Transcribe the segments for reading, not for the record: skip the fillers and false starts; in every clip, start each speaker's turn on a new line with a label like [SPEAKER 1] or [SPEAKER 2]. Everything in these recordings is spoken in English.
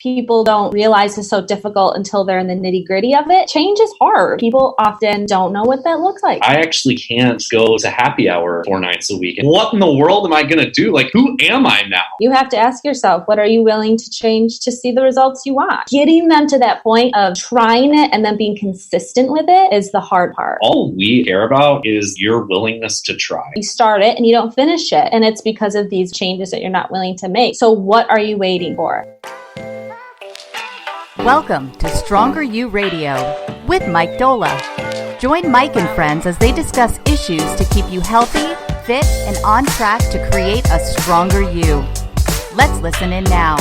[SPEAKER 1] people don't realize is so difficult until they're in the nitty-gritty of it. Change is hard. People often don't know what that looks like.
[SPEAKER 2] I actually can't go to happy hour 4 nights a week. What in the world am I going to do? Like, who am I now?
[SPEAKER 1] You have to ask yourself, what are you willing to change to see the results you want? Getting them to that point of trying it and then being consistent with it is the hard part.
[SPEAKER 2] All we care about is your willingness to try.
[SPEAKER 1] You start it and you don't finish it, and it's because of these changes that you're not willing to make. So what are you waiting for?
[SPEAKER 3] Welcome to Stronger You Radio with Mike Dola. Join Mike and friends as they discuss issues to keep you healthy, fit, and on track to create a stronger you. Let's listen in now.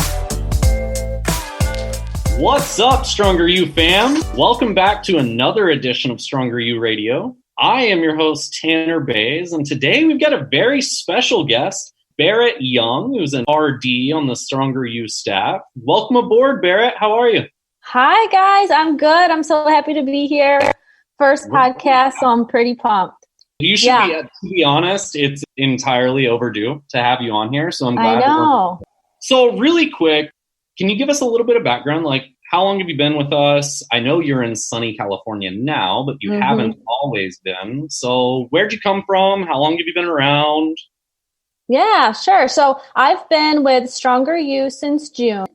[SPEAKER 2] What's up, Stronger You fam? Welcome back to another edition of Stronger You Radio. I am your host, Tanner Bays, and today we've got a very special guest, Berit Young, who's an RD on the Stronger You staff. Welcome aboard, Berit. How are you?
[SPEAKER 1] Hi, guys. I'm good. I'm so happy to be here. First podcast, so I'm pretty pumped.
[SPEAKER 2] You should be, to be honest, it's entirely overdue to have you on here, so I'm glad.
[SPEAKER 1] I know.
[SPEAKER 2] So really quick, can you give us a little bit of background? Like, how long have you been with us? I know you're in sunny California now, but you haven't always been. So where'd you come from? How long have you been around?
[SPEAKER 1] Yeah, sure. So I've been with Stronger You since June,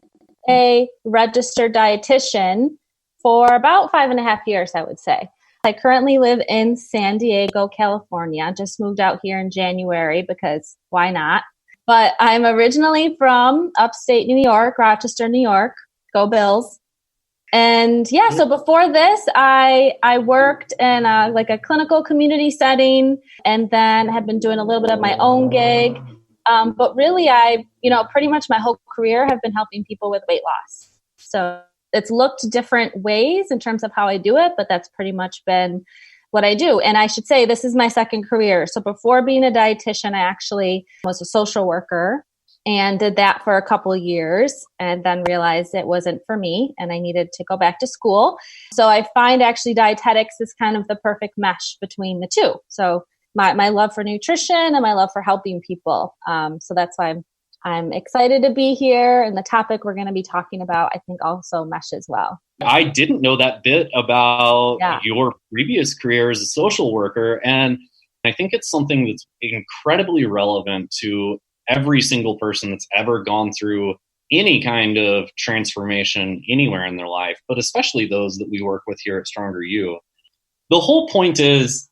[SPEAKER 1] a registered dietitian for about 5.5 years, I would say. I currently live in San Diego, California. Just moved out here in January because why not? But I'm originally from upstate New York, Rochester, New York. Go Bills. And yeah, so before this, I worked in a clinical community setting, and then had been doing a little bit of my own gig. But really, pretty much my whole career have been helping people with weight loss. So it's looked different ways in terms of how I do it, but that's pretty much been what I do. And I should say this is my second career. So before being a dietitian, I actually was a social worker and did that for a couple of years, and then realized it wasn't for me and I needed to go back to school. So I find actually dietetics is kind of the perfect mesh between the two. So my love for nutrition and my love for helping people. So that's why I'm excited to be here. And the topic we're going to be talking about, I think, also meshes well.
[SPEAKER 2] I didn't know that bit about your previous career as a social worker. And I think it's something that's incredibly relevant to every single person that's ever gone through any kind of transformation anywhere in their life, but especially those that we work with here at Stronger You. The whole point is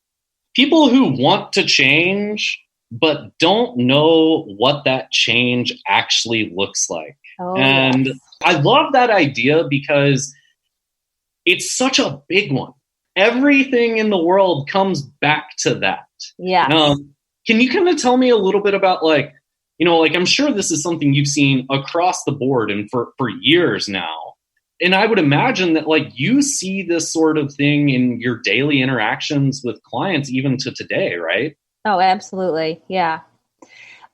[SPEAKER 2] people who want to change, but don't know what that change actually looks like. And I love that idea because it's such a big one. Everything in the world comes back to that.
[SPEAKER 1] Yeah.
[SPEAKER 2] Can you kind of tell me a little bit about I'm sure this is something you've seen across the board and for years now. And I would imagine that you see this sort of thing in your daily interactions with clients even to today, right?
[SPEAKER 1] Oh, absolutely. Yeah.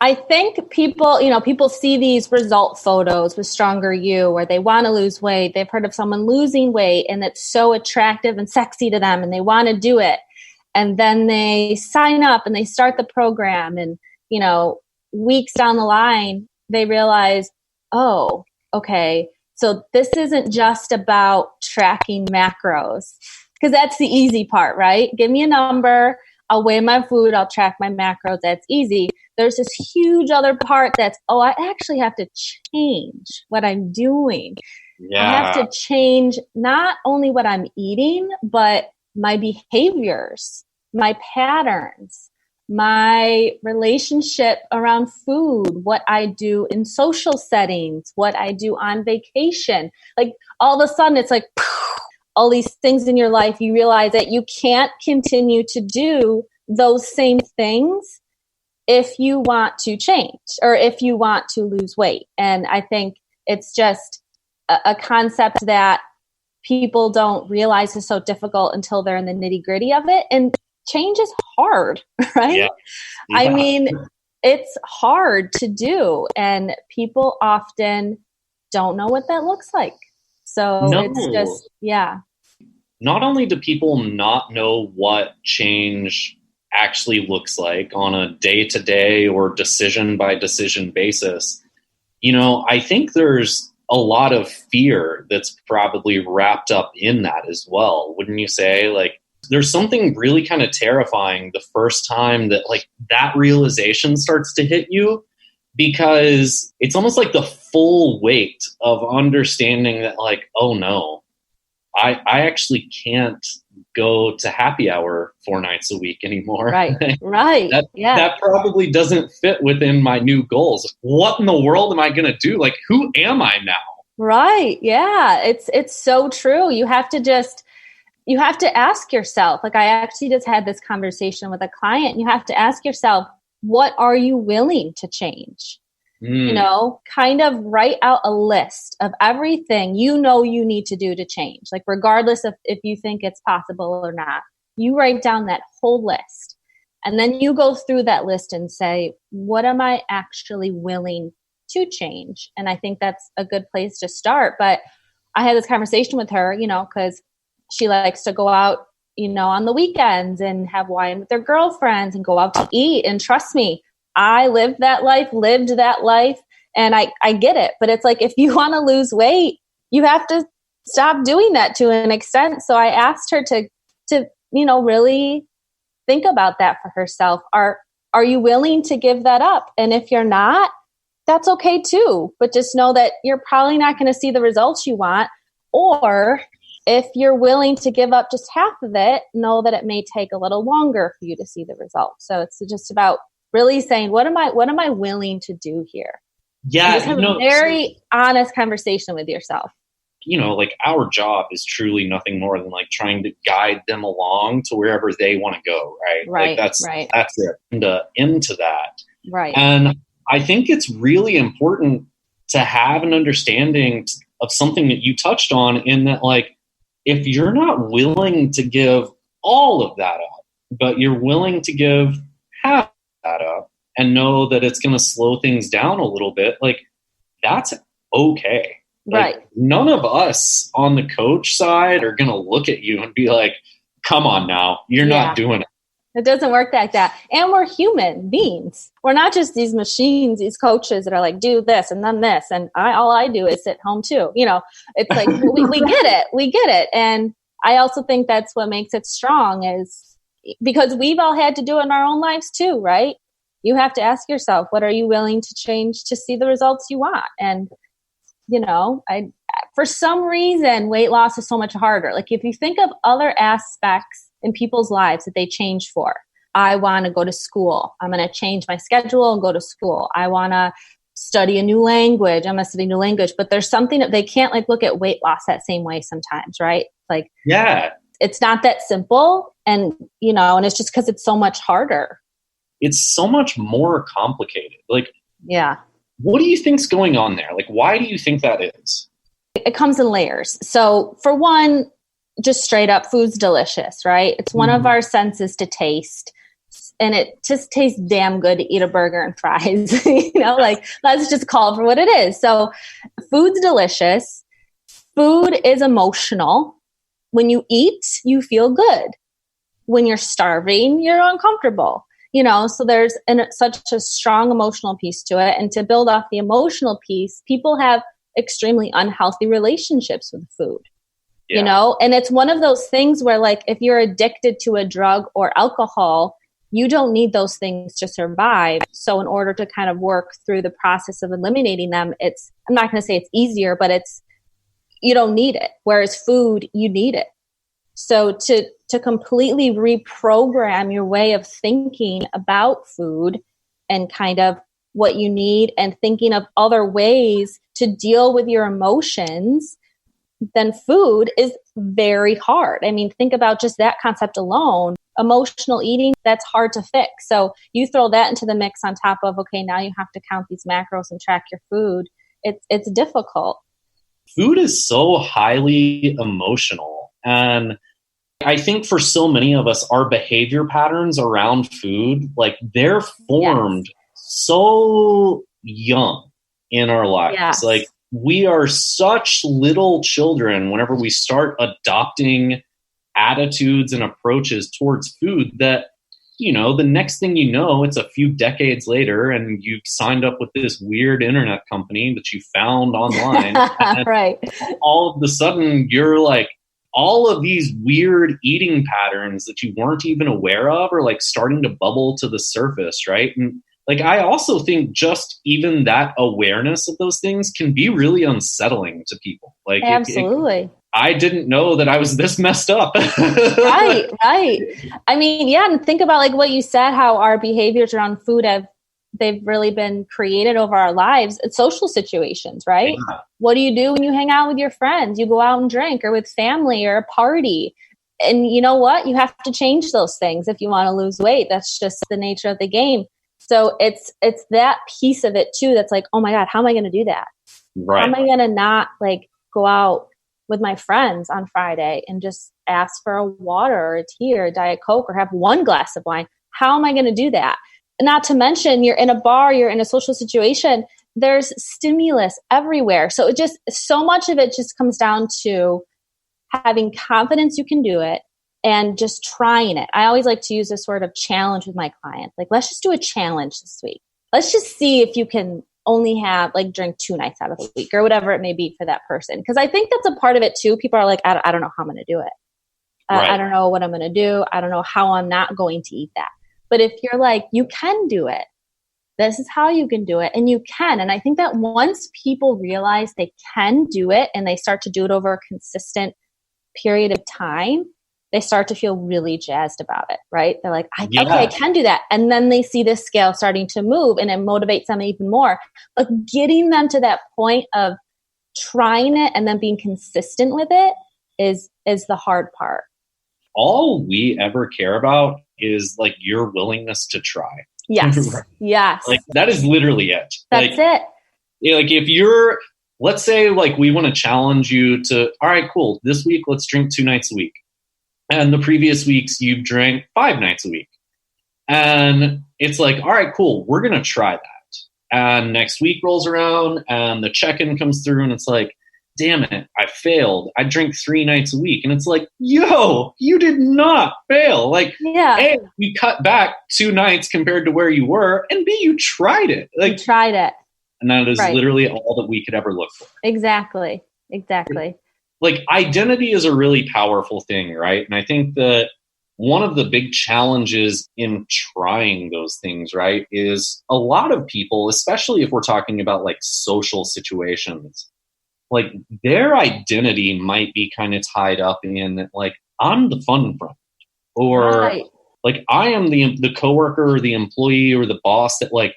[SPEAKER 1] I think people see these result photos with Stronger You where they want to lose weight. They've heard of someone losing weight and it's so attractive and sexy to them and they want to do it. And then they sign up and they start the program and, weeks down the line, they realize, oh, okay, so this isn't just about tracking macros, because that's the easy part, right? Give me a number, I'll weigh my food, I'll track my macros, that's easy. There's this huge other part that's, I actually have to change what I'm doing. Yeah. I have to change not only what I'm eating, but my behaviors, my patterns, my relationship around food, what I do in social settings, what I do on vacation. All of a sudden it's all these things in your life, you realize that you can't continue to do those same things if you want to change or if you want to lose weight. And I think it's just a concept that people don't realize is so difficult until they're in the nitty-gritty of it. And change is hard, right? Yeah. I mean, it's hard to do, and people often don't know what that looks like. So it's just,
[SPEAKER 2] Not only do people not know what change actually looks like on a day-to-day or decision-by-decision basis, I think there's a lot of fear that's probably wrapped up in that as well. Wouldn't you say? Like, there's something really kind of terrifying the first time that like that realization starts to hit you, because it's almost like the full weight of understanding that like, oh no, I actually can't go to happy hour 4 nights a week anymore.
[SPEAKER 1] Right. Right.
[SPEAKER 2] That probably doesn't fit within my new goals. What in the world am I going to do? Like, who am I now?
[SPEAKER 1] Right. Yeah. It's so true. You have to ask yourself, like I actually just had this conversation with a client. You have to ask yourself, what are you willing to change? You know, kind of write out a list of everything you know you need to do to change. Like regardless of if you think it's possible or not, you write down that whole list. And then you go through that list and say, what am I actually willing to change? And I think that's a good place to start. But I had this conversation with her, you know, because she likes to go out, you know, on the weekends and have wine with their girlfriends and go out to eat. And trust me, I lived that life, and I get it. But it's like, if you want to lose weight, you have to stop doing that to an extent. So I asked her to, you know, really think about that for herself. Are you willing to give that up? And if you're not, that's okay too. But just know that you're probably not going to see the results you want. Or if you're willing to give up just half of it, know that it may take a little longer for you to see the results. So it's just about really saying, what am I willing to do here?
[SPEAKER 2] Yeah.
[SPEAKER 1] Just have a very honest conversation with yourself.
[SPEAKER 2] You know, like our job is truly nothing more than like trying to guide them along to wherever they want to go. Right.
[SPEAKER 1] Right.
[SPEAKER 2] Like that's it. And into that.
[SPEAKER 1] Right.
[SPEAKER 2] And I think it's really important to have an understanding of something that you touched on, in that, like, if you're not willing to give all of that up, but you're willing to give half that up and know that it's going to slow things down a little bit, like, that's okay. Like,
[SPEAKER 1] right.
[SPEAKER 2] None of us on the coach side are going to look at you and be like, come on now, you're not doing it.
[SPEAKER 1] It doesn't work like that. And we're human beings. We're not just these machines, these coaches that are like, do this and then this. And all I do is sit home too. You know, it's like, we get it. We get it. And I also think that's what makes it strong, is because we've all had to do it in our own lives too, right? You have to ask yourself, what are you willing to change to see the results you want? And, you know, for some reason, weight loss is so much harder. Like, if you think of other aspects in people's lives that they change for. I want to go to school. I'm going to change my schedule and go to school. I want to study a new language. I'm going to study a new language. But there's something that they can't like look at weight loss that same way sometimes, right? Like, yeah, it's not that simple. And, you know, and it's just because it's so much harder.
[SPEAKER 2] It's so much more complicated. Like,
[SPEAKER 1] yeah.
[SPEAKER 2] What do you think's going on there? Like, why do you think that is?
[SPEAKER 1] It comes in layers. So for one, just straight up, food's delicious, right? It's one of our senses to taste, and it just tastes damn good to eat a burger and fries. You know, like, let's just call it for what it is. So food's delicious. Food is emotional. When you eat, you feel good. When you're starving, you're uncomfortable. You know, so there's such a strong emotional piece to it. And to build off the emotional piece, people have extremely unhealthy relationships with food. Yeah. You know, and it's one of those things where, like, if you're addicted to a drug or alcohol, you don't need those things to survive. So in order to kind of work through the process of eliminating them, I'm not going to say it's easier, but you don't need it. Whereas food, you need it. So to completely reprogram your way of thinking about food and kind of what you need, and thinking of other ways to deal with your emotions, then food is very hard. I mean, think about just that concept alone. Emotional eating, that's hard to fix. So you throw that into the mix on top of, okay, now you have to count these macros and track your food. It's difficult.
[SPEAKER 2] Food is so highly emotional. And I think for so many of us, our behavior patterns around food, like, they're formed so young in our lives.
[SPEAKER 1] Yes.
[SPEAKER 2] Like, we are such little children whenever we start adopting attitudes and approaches towards food that the next thing you know, it's a few decades later and you've signed up with this weird internet company that you found online.
[SPEAKER 1] Right.
[SPEAKER 2] All of a sudden you're like, all of these weird eating patterns that you weren't even aware of are like starting to bubble to the surface, right? And like, I also think just even that awareness of those things can be really unsettling to people. Like,
[SPEAKER 1] absolutely.
[SPEAKER 2] I didn't know that I was this messed up.
[SPEAKER 1] Right. I mean, yeah, and think about like what you said, how our behaviors around food they've really been created over our lives. It's social situations, right? Yeah. What do you do when you hang out with your friends? You go out and drink, or with family, or a party. And you know what? You have to change those things if you want to lose weight. That's just the nature of the game. So it's that piece of it too that's like, oh my God, how am I going to do that?
[SPEAKER 2] Right.
[SPEAKER 1] How am I going to not like go out with my friends on Friday and just ask for a water or a tea or a Diet Coke or have one glass of wine? How am I going to do that? Not to mention, you're in a bar, you're in a social situation, there's stimulus everywhere. So so much of it just comes down to having confidence you can do it and just trying it. I always like to use this sort of challenge with my clients. Like, let's just do a challenge this week. Let's just see if you can only drink 2 nights out of the week or whatever it may be for that person. Because I think that's a part of it too. People are like, I don't know how I'm going to do it.
[SPEAKER 2] Right.
[SPEAKER 1] I don't know what I'm going to do. I don't know how I'm not going to eat that. But if you're like, you can do it, this is how you can do it, and you can. And I think that once people realize they can do it and they start to do it over a consistent period of time, they start to feel really jazzed about it, right? They're like, okay, I can do that. And then they see this scale starting to move and it motivates them even more. But getting them to that point of trying it and then being consistent with it is the hard part.
[SPEAKER 2] All we ever care about is like your willingness to try.
[SPEAKER 1] Yes. Yes.
[SPEAKER 2] Like that is literally it.
[SPEAKER 1] That's it.
[SPEAKER 2] Like if you're, let's say like we want to challenge you to, all right, cool. This week, let's drink 2 nights a week. And the previous weeks you drank 5 nights a week. And it's like, all right, cool. We're going to try that. And next week rolls around and the check-in comes through and it's like, damn it, I failed. I drink 3 nights a week. And it's like, yo, you did not fail. Like, A, you cut back 2 nights compared to where you were, and B, you tried it. Like,
[SPEAKER 1] you tried it.
[SPEAKER 2] And that is literally all that we could ever look for.
[SPEAKER 1] Exactly.
[SPEAKER 2] Like, identity is a really powerful thing, right? And I think that one of the big challenges in trying those things, right, is a lot of people, especially if we're talking about like social situations, like their identity might be kind of tied up in like, I'm the fun friend, or like I am the coworker or the employee or the boss that like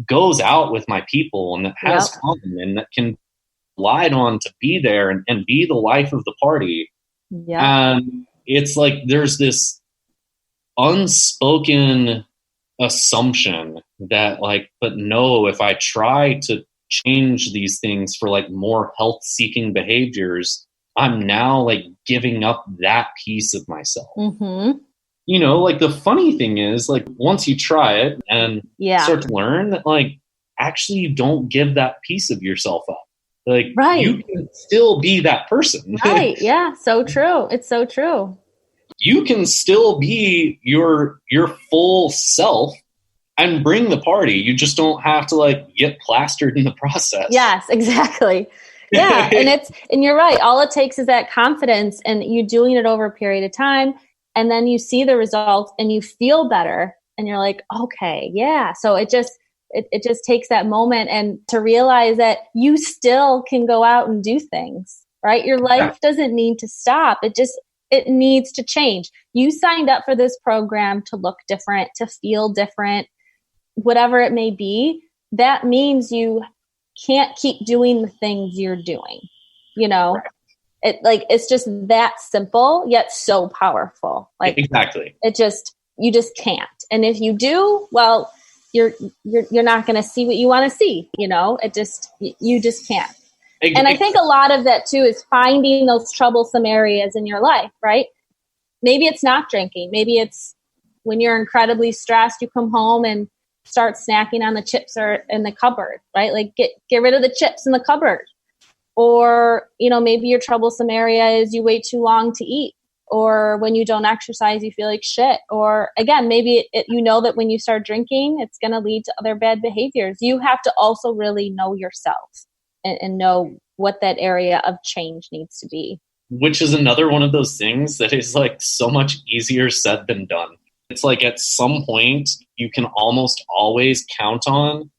[SPEAKER 2] goes out with my people and that has fun and that can relied on to be there and be the life of the party. And it's like there's this unspoken assumption that like, but no, if I try to change these things for like more health seeking behaviors, I'm now like giving up that piece of myself.
[SPEAKER 1] Mm-hmm.
[SPEAKER 2] You know, like the funny thing is like once you try it and start to learn that like actually you don't give that piece of yourself up. Like you can still be that person.
[SPEAKER 1] Right. Yeah. So true. It's so true.
[SPEAKER 2] You can still be your full self and bring the party. You just don't have to like get plastered in the process.
[SPEAKER 1] Yes, exactly. Yeah. and you're right. All it takes is that confidence and you doing it over a period of time. And then you see the results and you feel better and you're like, okay, yeah. So it just takes that moment and to realize that you still can go out and do things, right? Your life doesn't need to stop. It needs to change. You signed up for this program to look different, to feel different, whatever it may be. That means you can't keep doing the things you're doing, you know? It's just that simple, yet so powerful. Like
[SPEAKER 2] exactly.
[SPEAKER 1] You just can't. And if you do, well, you're not going to see what you want to see. You know, you just can't. And I think a lot of that too is finding those troublesome areas in your life, right? Maybe it's not drinking. Maybe it's when you're incredibly stressed, you come home and start snacking on the chips or in the cupboard, right? Like get rid of the chips in the cupboard. Or, you know, maybe your troublesome area is you wait too long to eat or when you don't exercise, you feel like shit. Or again, maybe you know that when you start drinking, it's going to lead to other bad behaviors. You have to also really know yourself and know what that area of change needs to be.
[SPEAKER 2] Which is another one of those things that is like so much easier said than done. It's like at some point you can almost always count on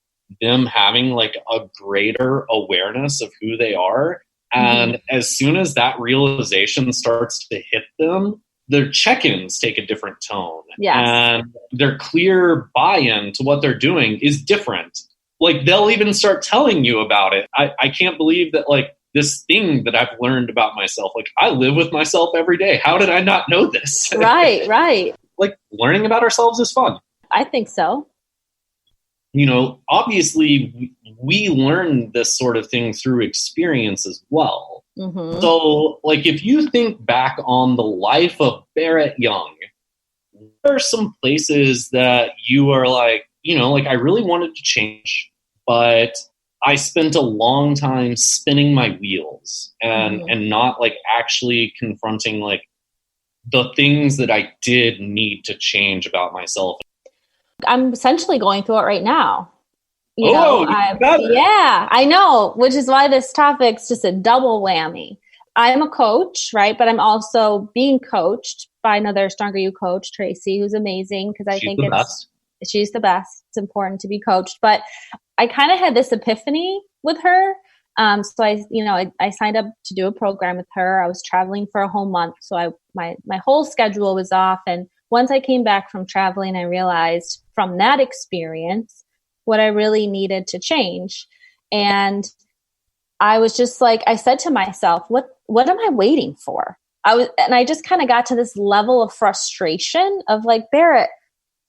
[SPEAKER 2] them having like a greater awareness of who they are. And as soon as that realization starts to hit them, their check-ins take a different tone.
[SPEAKER 1] Yes.
[SPEAKER 2] And their clear buy-in to what they're doing is different. Like they'll even start telling you about it. I can't believe that like this thing that I've learned about myself, like I live with myself every day. How did I not know this?
[SPEAKER 1] Right.
[SPEAKER 2] Like learning about ourselves is fun.
[SPEAKER 1] I think so.
[SPEAKER 2] You know, obviously we learn this sort of thing through experience as well.
[SPEAKER 1] Mm-hmm.
[SPEAKER 2] So like if you think back on the life of Berit Young, what are some places that you are like, you know, like I really wanted to change, but I spent a long time spinning my wheels and not like actually confronting like the things that I did need to change about myself.
[SPEAKER 1] I'm essentially going through it right now.
[SPEAKER 2] Yeah,
[SPEAKER 1] I know, which is why this topic's just a double whammy. I'm a coach, right? But I'm also being coached by another Stronger You coach, Tracy, who's amazing because I think she's the best. It's important to be coached. But I kind of had this epiphany with her. So I signed up to do a program with her. I was traveling for a whole month. So my whole schedule was off. And once I came back from traveling, I realized from that experience what I really needed to change. And I was just like, I said to myself, what am I waiting for? I just kind of got to this level of frustration of like, Berit,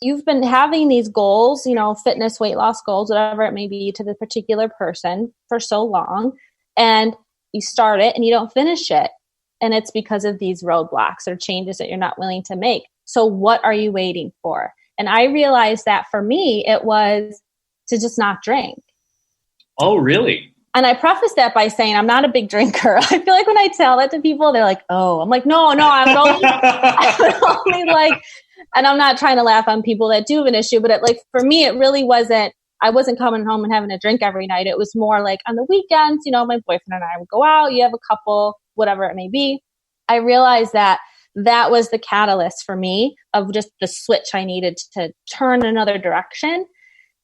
[SPEAKER 1] you've been having these goals, you know, fitness, weight loss goals, whatever it may be to the particular person for so long. And you start it and you don't finish it. And it's because of these roadblocks or changes that you're not willing to make. So what are you waiting for? And I realized that for me, it was to just not drink.
[SPEAKER 2] Oh, really?
[SPEAKER 1] And I preface that by saying I'm not a big drinker. I feel like when I tell that to people, they're like, oh, I'm like, no, I would only like, and I'm not trying to laugh on people that do have an issue, but for me, it really wasn't, I wasn't coming home and having a drink every night. It was more like on the weekends, you know, my boyfriend and I would go out, you have a couple, whatever it may be. I realized that was the catalyst for me of just the switch I needed to turn another direction.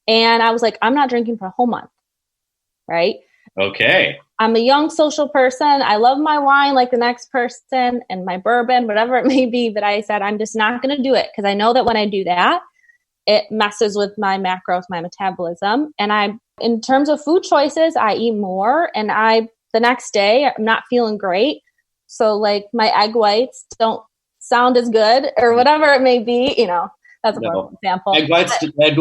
[SPEAKER 1] And I was like, I'm not drinking for a whole month. Right?
[SPEAKER 2] Okay.
[SPEAKER 1] I'm a young social person. I love my wine like the next person and my bourbon, whatever it may be. But I said, I'm just not going to do it because I know that when I do that, it messes with my macros, my metabolism. And in terms of food choices, I eat more and the next day I'm not feeling great. So like my egg whites don't sound as good or whatever it may be, you know. That's a perfect example.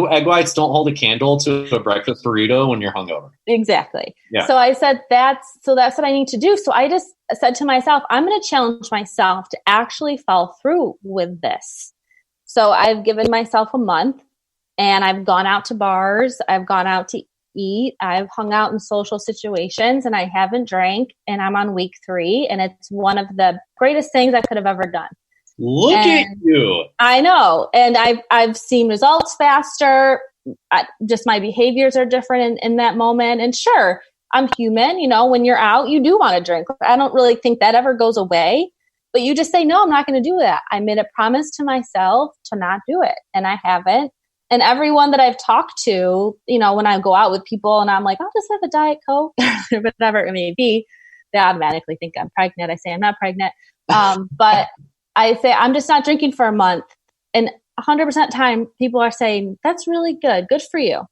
[SPEAKER 2] Egg whites don't hold a candle to a breakfast burrito when you're hungover.
[SPEAKER 1] Exactly.
[SPEAKER 2] Yeah.
[SPEAKER 1] So I said, that's what I need to do. So I just said to myself, I'm going to challenge myself to actually follow through with this. So I've given myself a month and I've gone out to bars. I've gone out to eat. I've hung out in social situations and I haven't drank and I'm on week 3. And it's one of the greatest things I could have ever done.
[SPEAKER 2] Look at you.
[SPEAKER 1] I know. And I've seen results faster. Just my behaviors are different in that moment. And sure, I'm human. You know, when you're out, you do want to drink. I don't really think that ever goes away. But you just say, no, I'm not going to do that. I made a promise to myself to not do it. And I haven't. And everyone that I've talked to, you know, when I go out with people and I'm like, I'll just have a Diet Coke or whatever it may be, they automatically think I'm pregnant. I say I'm not pregnant. But I say, I'm just not drinking for a month. And 100% time, people are saying, that's really good. Good for you.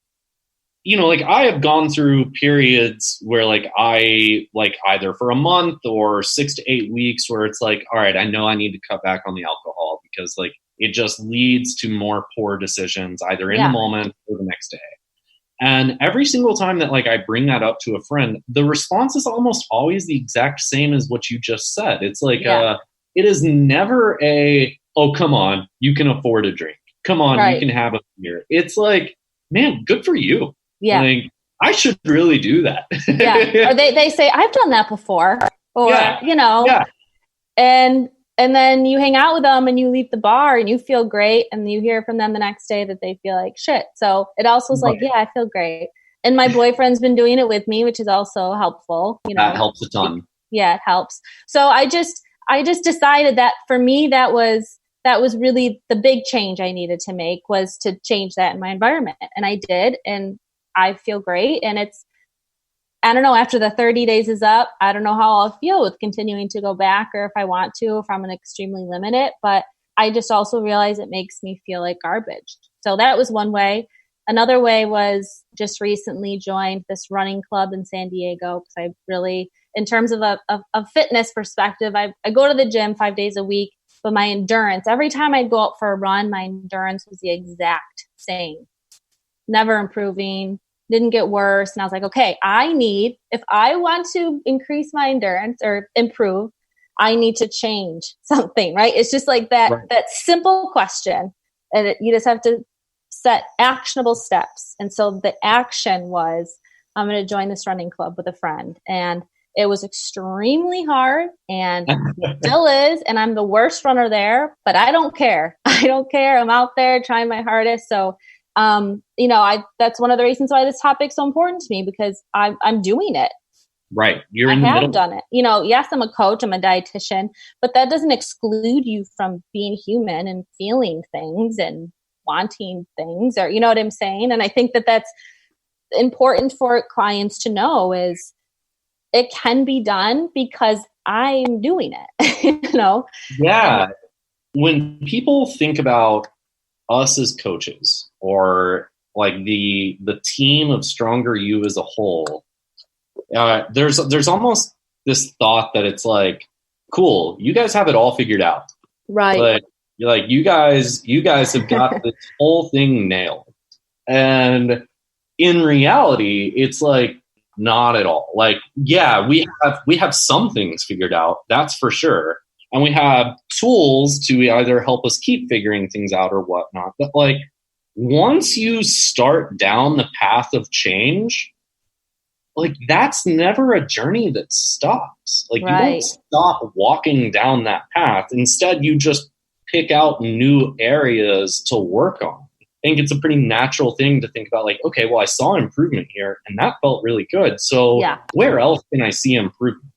[SPEAKER 2] You know, like I have gone through periods where like I like either for a month or 6 to 8 weeks where it's like, all right, I know I need to cut back on the alcohol because like it just leads to more poor decisions either in the moment or the next day. And every single time that like I bring that up to a friend, the response is almost always the exact same as what you just said. It's like, it is never oh, come on, you can afford a drink. Come on, you can have a beer. It's like, man, good for you.
[SPEAKER 1] Yeah.
[SPEAKER 2] Like, I should really do that.
[SPEAKER 1] Yeah. Or they say, I've done that before. Or, you know. Yeah. And And then you hang out with them and you leave the bar and you feel great. And you hear from them the next day that they feel like shit. So it also is like, yeah, I feel great. And my boyfriend's been doing it with me, which is also helpful.
[SPEAKER 2] That helps a ton.
[SPEAKER 1] Yeah, it helps. So I just decided that for me, that was really the big change I needed to make, was to change that in my environment. And I did, and I feel great. And I don't know, after the 30 days is up, I don't know how I'll feel with continuing to go back, or if I want to, if I'm going to extremely limit it. But I just also realize it makes me feel like garbage. So that was one way. Another way was just recently joined this running club in San Diego, because I really, in terms of a fitness perspective, I go to the gym 5 days a week, but my endurance, every time I'd go out for a run, my endurance was the exact same, never improving, didn't get worse. And I was like, okay, if I want to increase my endurance or improve, I need to change something, right? It's just like that, right. That simple question. And you just have to set actionable steps. And so the action was, I'm going to join this running club with a friend. And it was extremely hard, and it still is. And I'm the worst runner there, but I don't care. I don't care. I'm out there trying my hardest. So, that's one of the reasons why this topic's so important to me, because I'm doing it.
[SPEAKER 2] Right. You're in the middle. I have
[SPEAKER 1] done it. Yes, I'm a coach, I'm a dietitian, but that doesn't exclude you from being human and feeling things and wanting things, or, you know what I'm saying? And I think that that's important for clients to know, is it can be done because I'm doing it,
[SPEAKER 2] Yeah. When people think about us as coaches, or like the team of Stronger You as a whole, there's almost this thought that it's like, cool, you guys have it all figured out,
[SPEAKER 1] right?
[SPEAKER 2] But you're like, you guys have got this whole thing nailed, and in reality, it's like not at all. Like, yeah, we have some things figured out, that's for sure. And we have tools to either help us keep figuring things out or whatnot. But like, once you start down the path of change, like, that's never a journey that stops. Like, right. You don't stop walking down that path. Instead, you just pick out new areas to work on. I think it's a pretty natural thing to think about, like, okay, well, I saw improvement here and that felt really good. So where else can I see improvement?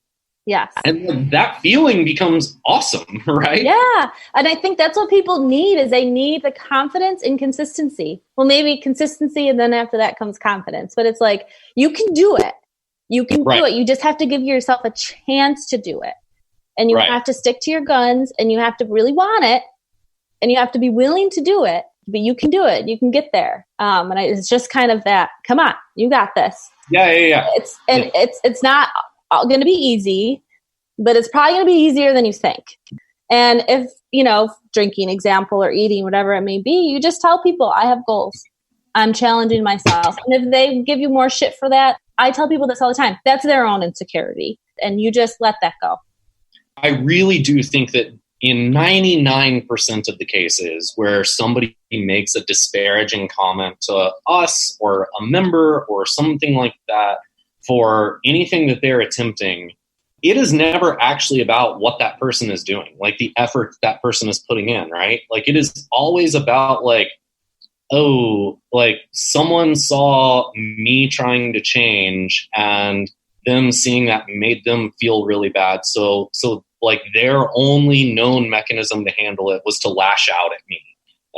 [SPEAKER 1] Yes.
[SPEAKER 2] And that feeling becomes awesome, right?
[SPEAKER 1] Yeah. And I think that's what people need, is they need the confidence in consistency. Well, maybe consistency, and then after that comes confidence. But it's like, you can do it. You can do it. You just have to give yourself a chance to do it. And you have to stick to your guns, and you have to really want it, and you have to be willing to do it. But you can do it. You can get there. And it's just kind of that, come on, you got this.
[SPEAKER 2] Yeah.
[SPEAKER 1] It's not going to be easy, but it's probably going to be easier than you think. And if, drinking example or eating, whatever it may be, you just tell people, I have goals. I'm challenging myself. And if they give you more shit for that, I tell people this all the time. That's their own insecurity. And you just let that go.
[SPEAKER 2] I really do think that in 99% of the cases where somebody makes a disparaging comment to us or a member or something like that for anything that they're attempting, it is never actually about what that person is doing, like the effort that person is putting in, right? Like, it is always about like, oh, like someone saw me trying to change and them seeing that made them feel really bad. So like their only known mechanism to handle it was to lash out at me.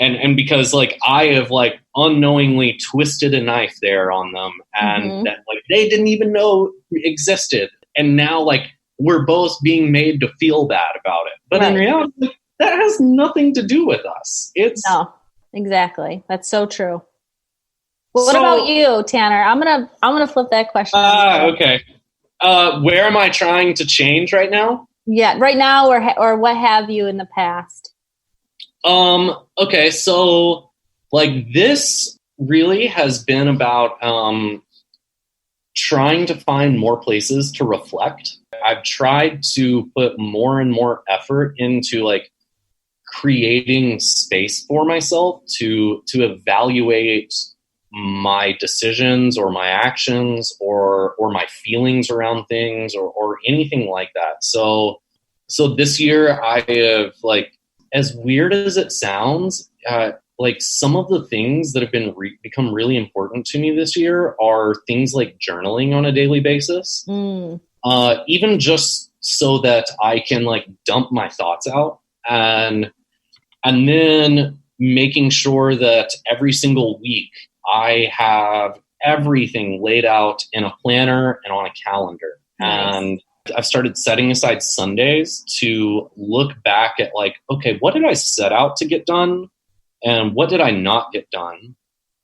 [SPEAKER 2] And because like I have like unknowingly twisted a knife there on them, and that like they didn't even know existed. And now like we're both being made to feel bad about it. But in reality, that has nothing to do with us.
[SPEAKER 1] No, exactly. That's so true. Well, what about you, Tanner? I'm gonna flip that question.
[SPEAKER 2] Okay. Where am I trying to change right now?
[SPEAKER 1] Yeah, right now, or what have you in the past?
[SPEAKER 2] Okay, so like this really has been about trying to find more places to reflect. I've tried to put more and more effort into like creating space for myself to evaluate my decisions or my actions or my feelings around things or anything like that. So So this year I have, like, as weird as it sounds, like some of the things that have been become really important to me this year are things like journaling on a daily basis. Even just so that I can like dump my thoughts out, and then making sure that every single week I have everything laid out in a planner and on a calendar. Nice. And I've started setting aside Sundays to look back at like, okay, what did I set out to get done? And what did I not get done?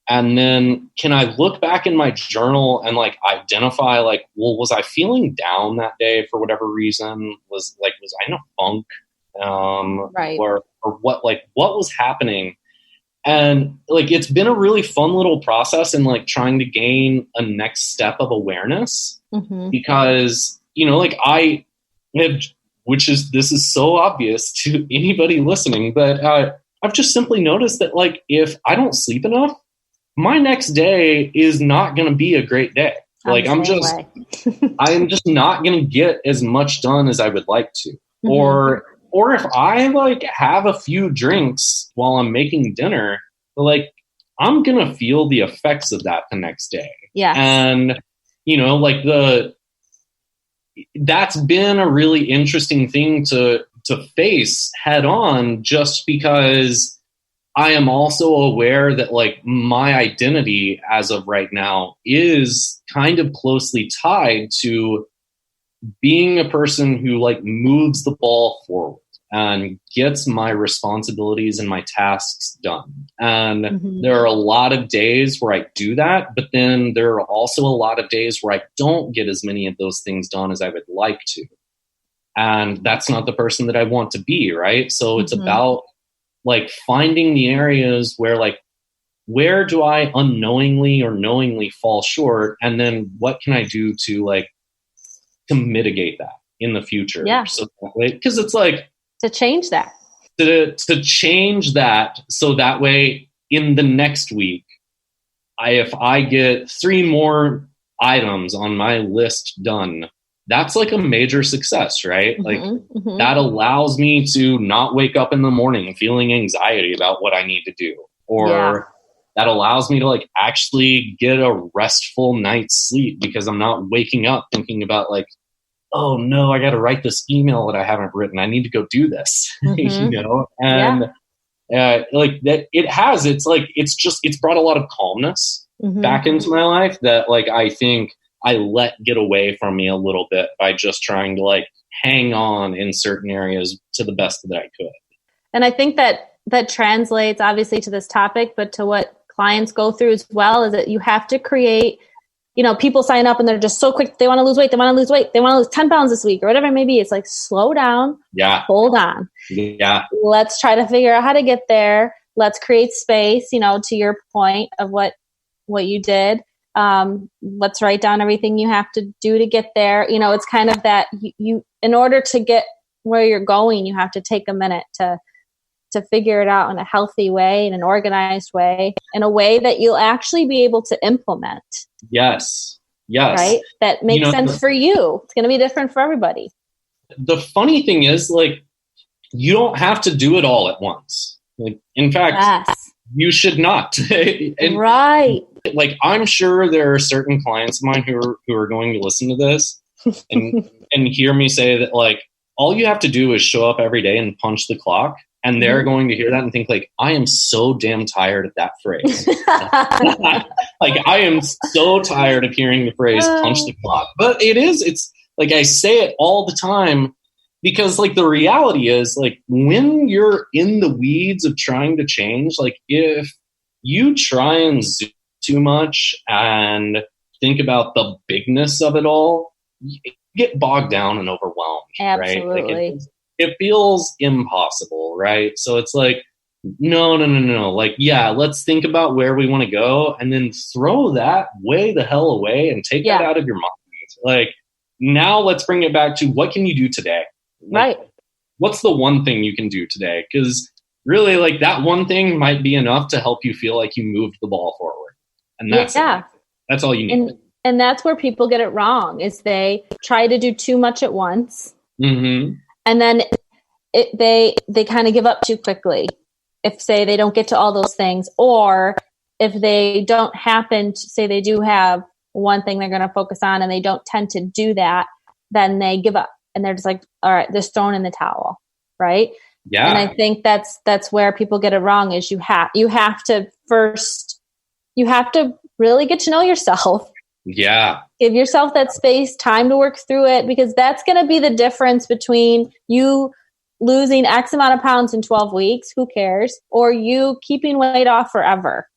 [SPEAKER 2] And then can I look back in my journal and like identify like, well, was I feeling down that day for whatever reason? Was I in a funk?
[SPEAKER 1] Right.
[SPEAKER 2] Or what was happening? And like, it's been a really fun little process in like trying to gain a next step of awareness, because, you know, like I have, this is so obvious to anybody listening, but I've just simply noticed that like, if I don't sleep enough, my next day is not going to be a great day. Like I'm just not going to get as much done as I would like to. Or if I like have a few drinks while I'm making dinner, like I'm going to feel the effects of that the next day.
[SPEAKER 1] Yeah.
[SPEAKER 2] And, you know, like that's been a really interesting thing to face head on, just because I am also aware that like my identity as of right now is kind of closely tied to being a person who like moves the ball forward and gets my responsibilities and my tasks done. And there are a lot of days where I do that, but then there are also a lot of days where I don't get as many of those things done as I would like to. And that's not the person that I want to be, right? So it's about like finding the areas where like, where do I unknowingly or knowingly fall short? And then what can I do to mitigate that in the future?
[SPEAKER 1] Yeah.
[SPEAKER 2] So, because it's like,
[SPEAKER 1] to change that.
[SPEAKER 2] To change that, so that way in the next week, if I get 3 more items on my list done, that's like a major success, right? Like that allows me to not wake up in the morning feeling anxiety about what I need to do, or that allows me to like actually get a restful night's sleep because I'm not waking up thinking about like, oh no, I got to write this email that I haven't written. I need to go do this, you know? And like that, it's brought a lot of calmness back into my life that like, I think I let get away from me a little bit by just trying to like hang on in certain areas to the best that I could.
[SPEAKER 1] And I think that translates obviously to this topic, but to what clients go through as well, is that you have to create, you know, people sign up and they're just so quick. They want to lose weight. They want to lose 10 pounds this week or whatever it may be. It's like, slow down. Yeah. Hold on.
[SPEAKER 2] Yeah.
[SPEAKER 1] Let's try to figure out how to get there. Let's create space, you know, to your point of what you did. Let's write down everything you have to do to get there. You know, it's kind of that you in order to get where you're going, you have to take a minute to figure it out in a healthy way, in an organized way, in a way that you'll actually be able to implement.
[SPEAKER 2] Yes.
[SPEAKER 1] Right? That makes sense for you. It's going to be different for everybody.
[SPEAKER 2] The funny thing is, like, you don't have to do it all at once. Like, in fact, you should not. And,
[SPEAKER 1] right.
[SPEAKER 2] Like, I'm sure there are certain clients of mine who are going to listen to this and hear me say that, like, all you have to do is show up every day and punch the clock. And they're going to hear that and think like, I am so damn tired of that phrase. Like, I am so tired of hearing the phrase punch the clock. But it's like, I say it all the time because like the reality is like when you're in the weeds of trying to change, like if you try and zoom too much and think about the bigness of it all, you get bogged down and overwhelmed.
[SPEAKER 1] Absolutely.
[SPEAKER 2] Right? Like it feels impossible, right? So it's like, no. Like, yeah, let's think about where we want to go and then throw that way the hell away and take that out of your mind. Like, now let's bring it back to what can you do today? Like,
[SPEAKER 1] right.
[SPEAKER 2] What's the one thing you can do today? Because really, like, that one thing might be enough to help you feel like you moved the ball forward. And that's it. That's all you need.
[SPEAKER 1] And that's where people get it wrong, is they try to do too much at once.
[SPEAKER 2] Mm-hmm.
[SPEAKER 1] And then they kind of give up too quickly if, say, they don't get to all those things, or if they don't happen to, say they do have one thing they're going to focus on and they don't tend to do that, then they give up and they're just like, all right, just thrown in the towel. Right.
[SPEAKER 2] Yeah.
[SPEAKER 1] And I think that's where people get it wrong, is you have to really get to know yourself.
[SPEAKER 2] Yeah.
[SPEAKER 1] Give yourself that space, time to work through it, because that's going to be the difference between you losing X amount of pounds in 12 weeks, who cares, or you keeping weight off forever.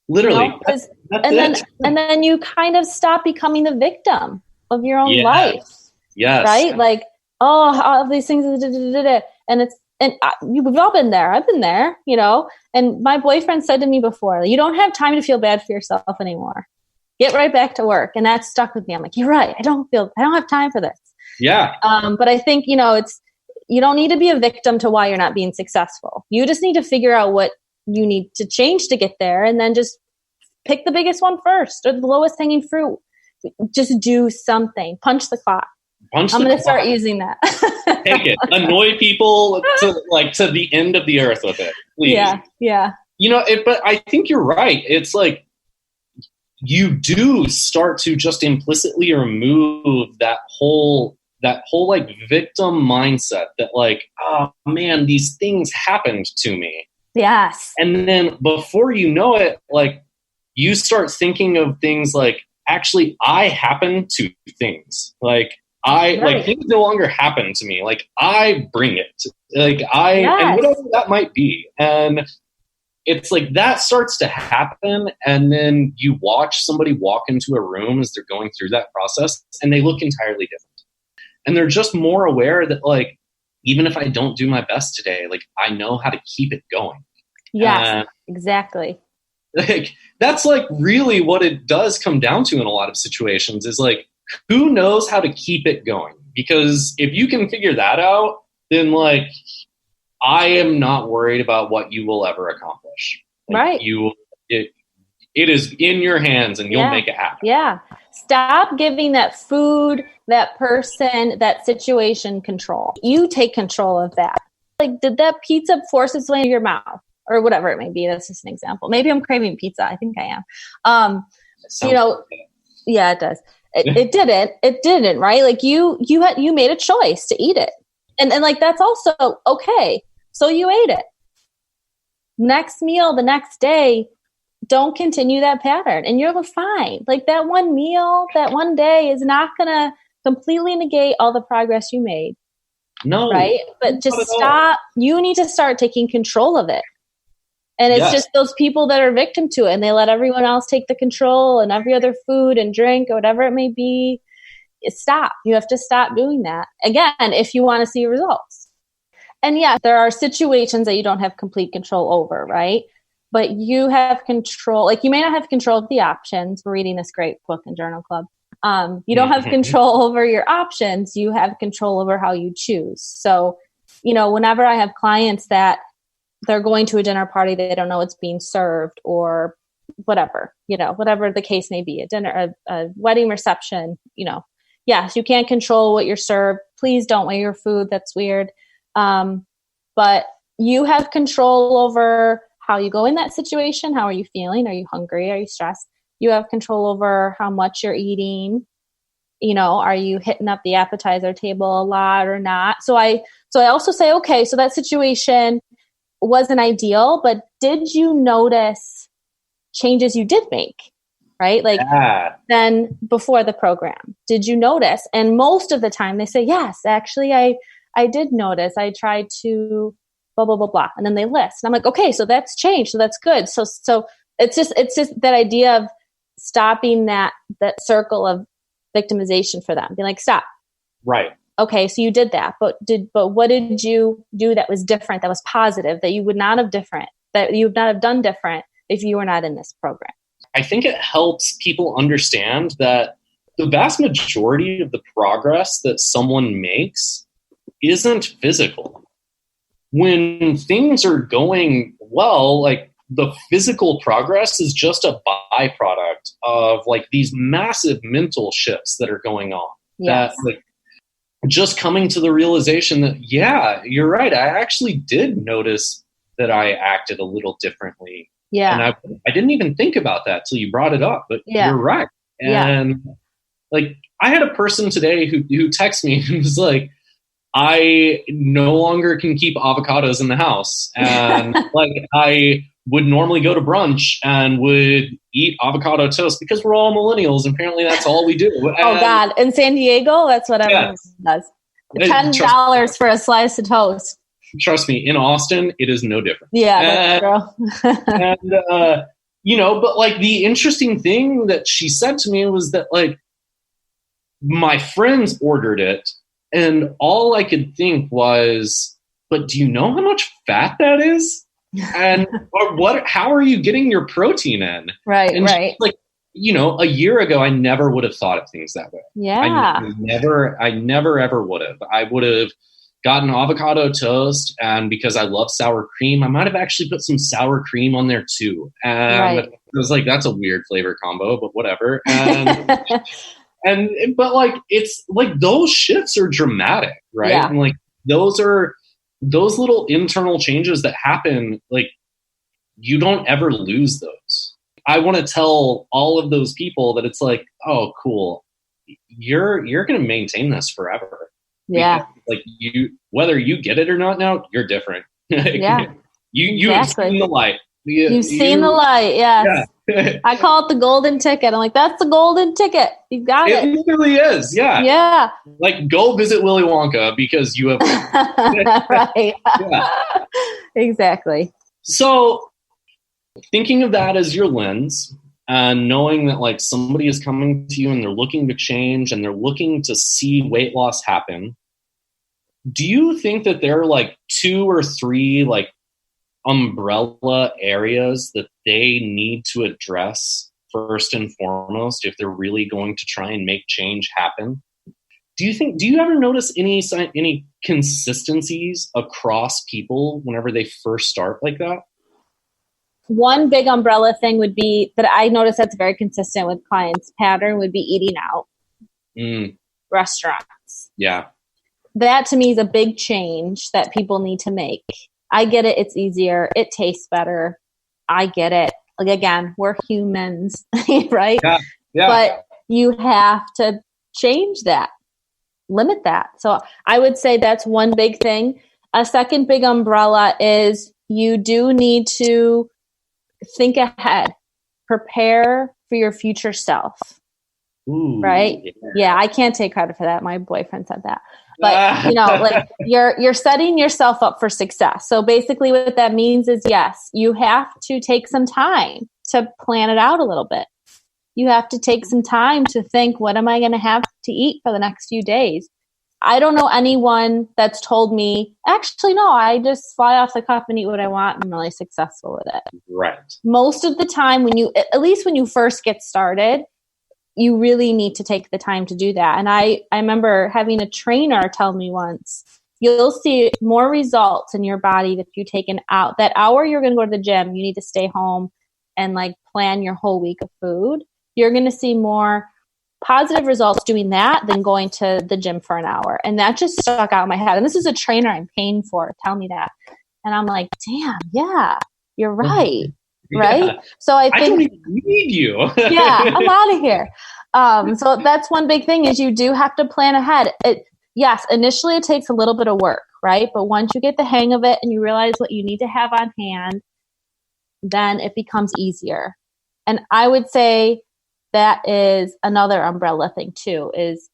[SPEAKER 2] Literally.
[SPEAKER 1] That's and then you kind of stop becoming the victim of your own life.
[SPEAKER 2] Yes.
[SPEAKER 1] Right? Like, oh, all of these things, and we've all been there. I've been there, and my boyfriend said to me before, you don't have time to feel bad for yourself anymore. Get right back to work. And that stuck with me. I'm like, you're right. I don't have time for this.
[SPEAKER 2] Yeah.
[SPEAKER 1] But I think, you don't need to be a victim to why you're not being successful. You just need to figure out what you need to change to get there, and then just pick the biggest one first, or the lowest hanging fruit. Just do something. Punch the clock. I'm going to start using that.
[SPEAKER 2] Take it. Annoy people to the end of the earth with it. Please.
[SPEAKER 1] Yeah.
[SPEAKER 2] But I think you're right. It's like you do start to just implicitly remove that whole like victim mindset that like, oh man, these things happened to me.
[SPEAKER 1] Yes.
[SPEAKER 2] And then before you know it, like you start thinking of things like, actually, I happen to things. Like like things no longer happen to me. Like I bring it. Like and whatever that might be. And it's like that starts to happen, and then you watch somebody walk into a room as they're going through that process, and they look entirely different. And they're just more aware that, like, even if I don't do my best today, like, I know how to keep it going.
[SPEAKER 1] Yes, exactly.
[SPEAKER 2] Like, that's, like, really what it does come down to in a lot of situations is, like, who knows how to keep it going? Because if you can figure that out, then, like, I am not worried about what you will ever accomplish. Like,
[SPEAKER 1] right.
[SPEAKER 2] It is in your hands, and you'll make it happen.
[SPEAKER 1] Yeah. Stop giving that food, that person, that situation control. You take control of that. Like, did that pizza force its way into your mouth? Or whatever it may be. That's just an example. Maybe I'm craving pizza. I think I am. Yeah, it does. It didn't, right? Like you made a choice to eat it. And like, that's also okay. So you ate it. Next meal, the next day, don't continue that pattern and you're fine. Like that one meal, that one day is not going to completely negate all the progress you made.
[SPEAKER 2] No.
[SPEAKER 1] Right? But just stop. You need to start taking control of it. And it's just those people that are victim to it, and they let everyone else take the control, and every other food and drink or whatever it may be. Stop. You have to stop doing that. Again, if you want to see results. And yeah, there are situations that you don't have complete control over, right? But you have control. Like, you may not have control of the options. We're reading this great book in Journal Club. You don't have control over your options. You have control over how you choose. So, whenever I have clients that they're going to a dinner party, they don't know what's being served, or whatever, whatever the case may be, a dinner, a wedding reception, yes, you can't control what you're served. Please don't weigh your food. That's weird. But you have control over how you go in that situation. How are you feeling? Are you hungry? Are you stressed? You have control over how much you're eating. Are you hitting up the appetizer table a lot or not? So I also say, okay, so that situation wasn't ideal, but did you notice changes you did make? Right? Like then before the program, did you notice? And most of the time they say, yes, actually I did notice. I tried to blah, blah, blah, blah. And then they list. And I'm like, okay, so that's changed. So that's good. So it's just that idea of stopping that circle of victimization for them. Be like, stop.
[SPEAKER 2] Right.
[SPEAKER 1] Okay, so you did that, but what did you do that was different, that was positive, that you would not have done different if you were not in this program?
[SPEAKER 2] I think it helps people understand that the vast majority of the progress that someone makes isn't physical. When things are going well, like the physical progress is just a byproduct of like these massive mental shifts that are going on.
[SPEAKER 1] Yes.
[SPEAKER 2] That, like, just coming to the realization that, yeah, you're right. I actually did notice that I acted a little differently.
[SPEAKER 1] Yeah.
[SPEAKER 2] And I didn't even think about that till you brought it up, but you're right. And like, I had a person today who texted me and was like, I no longer can keep avocados in the house. And like, I would normally go to brunch and would eat avocado toast because we're all millennials. And apparently that's all we do.
[SPEAKER 1] Oh God. In San Diego, that's what everyone does. $10 for a slice of toast.
[SPEAKER 2] Trust me, in Austin, it is no different.
[SPEAKER 1] Yeah, that's true.
[SPEAKER 2] And, you know, but like the interesting thing that she said to me was that like my friends ordered it and all I could think was, but do you know how much fat that is? And or how are you getting your protein in?
[SPEAKER 1] Right,
[SPEAKER 2] and
[SPEAKER 1] right.
[SPEAKER 2] Like, you know, a year ago, I never would have thought of things that way.
[SPEAKER 1] Yeah.
[SPEAKER 2] I never ever would have. I would have gotten avocado toast, and because I love sour cream, I might have actually put some sour cream on there too. And it was like, that's a weird flavor combo, but whatever. And but like, it's like those shifts are dramatic, right?
[SPEAKER 1] Yeah.
[SPEAKER 2] And like those little internal changes that happen, like you don't ever lose those. I want to tell all of those people that it's like, oh, cool. You're going to maintain this forever.
[SPEAKER 1] Yeah.
[SPEAKER 2] Because, like whether you get it or not now, you're different.
[SPEAKER 1] Yeah.
[SPEAKER 2] You've seen the light.
[SPEAKER 1] You've seen the light. Yes. Yeah. I call it the golden ticket. I'm like, that's the golden ticket. You got it.
[SPEAKER 2] It really is. Yeah.
[SPEAKER 1] Yeah.
[SPEAKER 2] Like, go visit Willy Wonka because you have.
[SPEAKER 1] Right. Yeah. Exactly.
[SPEAKER 2] So, thinking of that as your lens, and knowing that like somebody is coming to you and they're looking to change and they're looking to see weight loss happen, do you think that there are like 2 or 3 like umbrella areas that they need to address first and foremost if they're really going to try and make change happen? Do you ever notice any consistencies across people whenever they first start like that?
[SPEAKER 1] One big umbrella thing would be that I notice that's very consistent with clients' pattern would be eating out. Restaurants.
[SPEAKER 2] Yeah.
[SPEAKER 1] That to me is a big change that people need to make. I get it. It's easier. It tastes better. I get it. Like, again, we're humans, right?
[SPEAKER 2] Yeah.
[SPEAKER 1] But you have to change that, limit that. So I would say that's one big thing. A second big umbrella is you do need to think ahead, prepare for your future self.
[SPEAKER 2] Ooh,
[SPEAKER 1] right? Yeah, I can't take credit for that. My boyfriend said that. But you know, like you're setting yourself up for success. So basically what that means is, yes, you have to take some time to plan it out a little bit. You have to take some time to think, what am I going to have to eat for the next few days? I don't know anyone that's told me, actually, no, I just fly off the cuff and eat what I want. I'm really successful with it.
[SPEAKER 2] Right.
[SPEAKER 1] Most of the time at least when you first get started, you really need to take the time to do that. And I remember having a trainer tell me once, you'll see more results in your body if you take that hour you're going to go to the gym, you need to stay home and like plan your whole week of food. You're going to see more positive results doing that than going to the gym for an hour. And that just stuck out in my head. And this is a trainer I'm paying for. Tell me that. And I'm like, damn, yeah, you're right. Right.
[SPEAKER 2] Yeah.
[SPEAKER 1] So I think
[SPEAKER 2] I don't even need you.
[SPEAKER 1] yeah, I'm out of here. So that's one big thing is you do have to plan ahead. Yes, initially it takes a little bit of work, right? But once you get the hang of it and you realize what you need to have on hand, then it becomes easier. And I would say that is another umbrella thing too, is,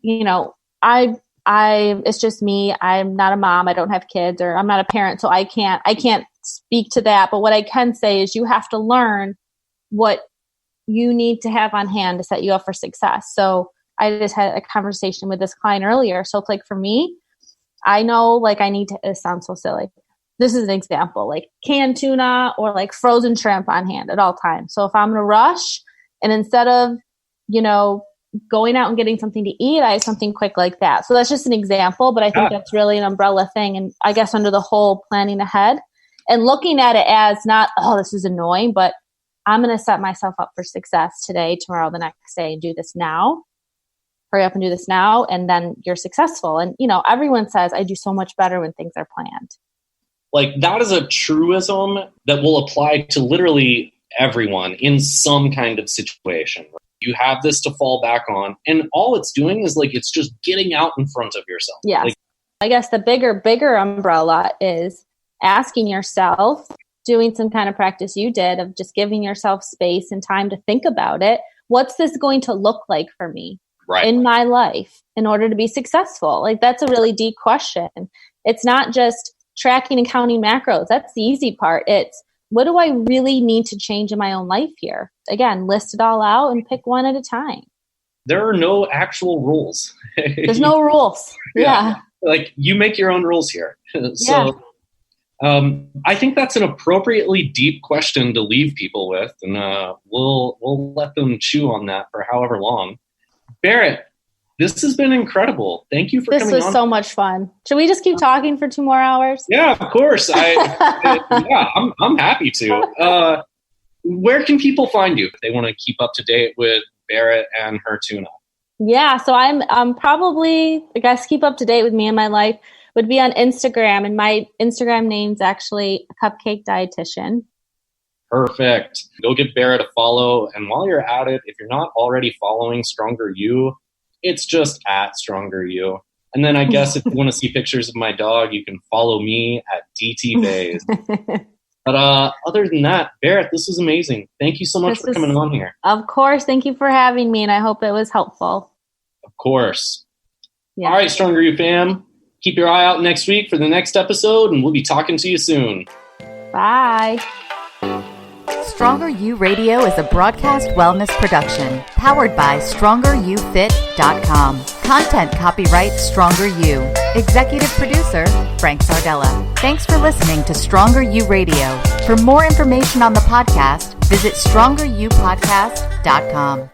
[SPEAKER 1] you know, it's just me. I'm not a mom. I don't have kids, or I'm not a parent. So I can't speak to that. But what I can say is you have to learn what you need to have on hand to set you up for success. So I just had a conversation with this client earlier. So it's like, for me, I know like I need to, it sounds so silly. This is an example, like canned tuna or like frozen shrimp on hand at all times. So if I'm in a rush and instead of, you know, going out and getting something to eat, I have something quick like that. So that's just an example, but I think that's really an umbrella thing. And I guess under the whole planning ahead and looking at it as not, oh, this is annoying, but I'm going to set myself up for success today, tomorrow, the next day, and do this now. hurry up and do this now, and then you're successful. And, everyone says, I do so much better when things are planned.
[SPEAKER 2] Like, that is a truism that will apply to literally everyone in some kind of situation. You have this to fall back on, and all it's doing is it's just getting out in front of yourself.
[SPEAKER 1] Yes. I guess the bigger umbrella is asking yourself, doing some kind of practice you did of just giving yourself space and time to think about it. What's this going to look like for me in my life in order to be successful? That's a really deep question. It's not just tracking and counting macros. That's the easy part. It's, what do I really need to change in my own life here? Again, list it all out and pick one at a time.
[SPEAKER 2] There are no actual rules.
[SPEAKER 1] There's no rules. Yeah.
[SPEAKER 2] You make your own rules here. So I think that's an appropriately deep question to leave people with, and we'll let them chew on that for however long. Berit, this has been incredible. Thank you for coming on.
[SPEAKER 1] This was so much fun. Should we just keep talking for 2 more hours?
[SPEAKER 2] Yeah, of course. I'm happy to. Where can people find you if they want to keep up to date with Berit and her tuna? Yeah,
[SPEAKER 1] so I'm probably, I guess, keep up to date with me and my life would be on Instagram, and my Instagram name's actually Cupcake Dietitian.
[SPEAKER 2] Perfect. Go give Berit a follow, and while you're at it, if you're not already following Stronger You, it's just at Stronger You. And then I guess if you want to see pictures of my dog, you can follow me at DT Bays. But other than that, Berit, this was amazing. Thank you so much for coming on here.
[SPEAKER 1] Of course. Thank you for having me, and I hope it was helpful.
[SPEAKER 2] Of course. Yeah. All right, Stronger You fam. Keep your eye out next week for the next episode, and we'll be talking to you soon.
[SPEAKER 1] Bye.
[SPEAKER 3] Stronger You Radio is a broadcast wellness production powered by StrongerYouFit.com. Content copyright Stronger You. Executive producer Frank Sardella. Thanks for listening to Stronger You Radio. For more information on the podcast, visit StrongerYouPodcast.com.